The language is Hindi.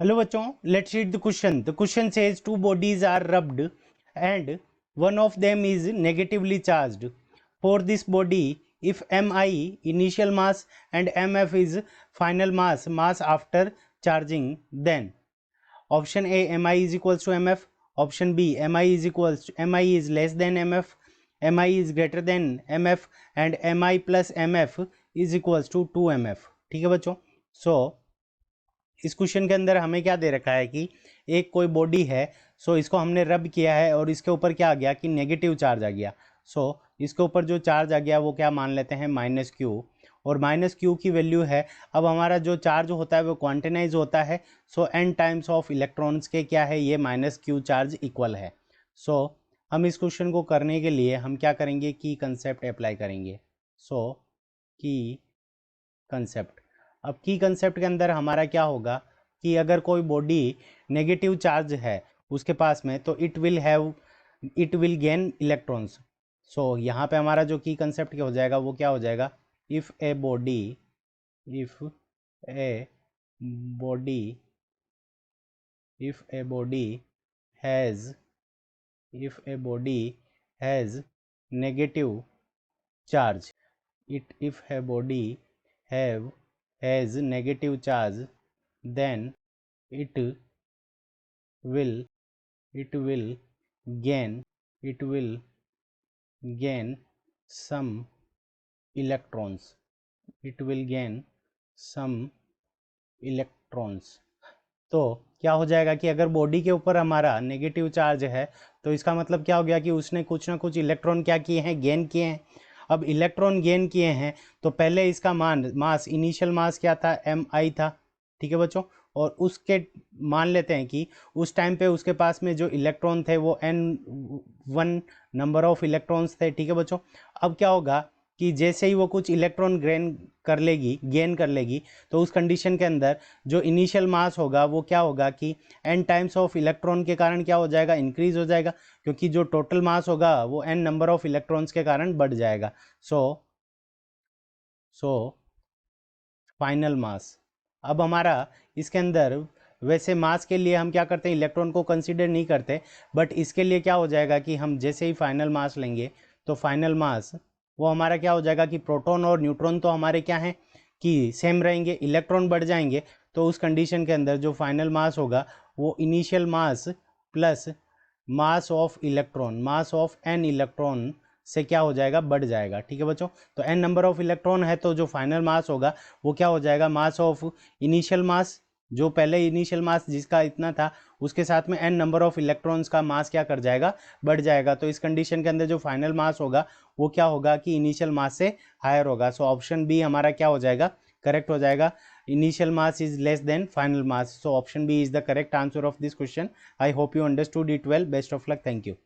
हेलो बच्चों, let's read the question. The question says two bodies are rubbed and one of them is negatively charged. For this body, if mi initial mass and mf is final mass after charging, then option A mi is equals to mf, option B mi is less than mf, mi is greater than mf and mi plus mf is equals to 2mf. ठीक है बच्चों. सो इस क्वेश्चन के अंदर हमें क्या दे रखा है कि एक कोई बॉडी है. सो इसको हमने रब किया है और इसके ऊपर क्या आ गया कि नेगेटिव चार्ज आ गया. सो इसके ऊपर जो चार्ज आ गया वो क्या मान लेते हैं माइनस क्यू, और माइनस क्यू की वैल्यू है. अब हमारा जो चार्ज होता है वो क्वांटिनाइज होता है. सो एन टाइम्स ऑफ इलेक्ट्रॉन्स के क्या है ये माइनस क्यू चार्ज इक्वल है. सो हम इस क्वेश्चन को करने के लिए हम क्या करेंगे कि कंसेप्ट अप्लाई करेंगे. सो की कंसेप्ट. अब की कंसेप्ट के अंदर हमारा क्या होगा कि अगर कोई बॉडी नेगेटिव चार्ज है उसके पास में तो इट विल गेन इलेक्ट्रॉन्स. सो यहाँ पे हमारा जो की कंसेप्ट क्या हो जाएगा वो क्या हो जाएगा, if a body has negative charge, if a body has negative charge, then it will gain some electrons. तो क्या हो जाएगा कि अगर बॉडी के ऊपर हमारा नेगेटिव चार्ज है तो इसका मतलब क्या हो गया कि उसने कुछ ना कुछ इलेक्ट्रॉन क्या किए हैं, गेन किए हैं. अब इलेक्ट्रॉन गेन किए हैं तो पहले इसका मास इनिशियल मास क्या था, mi था. ठीक है बच्चों. और उसके मान लेते हैं कि उस टाइम पे उसके पास में जो इलेक्ट्रॉन थे वो n1 नंबर ऑफ इलेक्ट्रॉन्स थे. ठीक है बच्चों. अब क्या होगा कि जैसे ही वो कुछ इलेक्ट्रॉन गेन कर लेगी तो उस कंडीशन के अंदर जो इनिशियल मास होगा वो क्या होगा कि n टाइम्स ऑफ इलेक्ट्रॉन के कारण क्या हो जाएगा, इंक्रीज हो जाएगा, क्योंकि जो टोटल मास होगा वो n नंबर ऑफ इलेक्ट्रॉन्स के कारण बढ़ जाएगा. सो फाइनल मास. अब हमारा इसके अंदर वैसे मास के लिए हम क्या करते हैं, इलेक्ट्रॉन को कंसीडर नहीं करते, बट इसके लिए क्या हो जाएगा कि हम जैसे ही फाइनल मास लेंगे तो फाइनल मास वो हमारा क्या हो जाएगा कि प्रोटॉन और न्यूट्रॉन तो हमारे क्या हैं कि सेम रहेंगे, इलेक्ट्रॉन बढ़ जाएंगे. तो उस कंडीशन के अंदर जो फाइनल मास होगा वो initial mass plus mass of an electron से क्या हो जाएगा, बढ़ जाएगा. ठीक है बच्चों. तो n नंबर ऑफ इलेक्ट्रॉन है तो जो फाइनल मास होगा वो क्या हो जाएगा, मास ऑफ इनिशियल मास, जो पहले इनिशियल मास जिसका इतना था उसके साथ में n नंबर ऑफ इलेक्ट्रॉन्स का मास क्या कर जाएगा, बढ़ जाएगा. तो इस कंडीशन के अंदर जो फाइनल मास होगा वो क्या होगा कि इनिशियल मास से हायर होगा. सो ऑप्शन बी हमारा क्या हो जाएगा, करेक्ट हो जाएगा. initial mass is less than final mass. So option B is the correct answer of this question. I hope you understood it well. Best of luck. Thank you.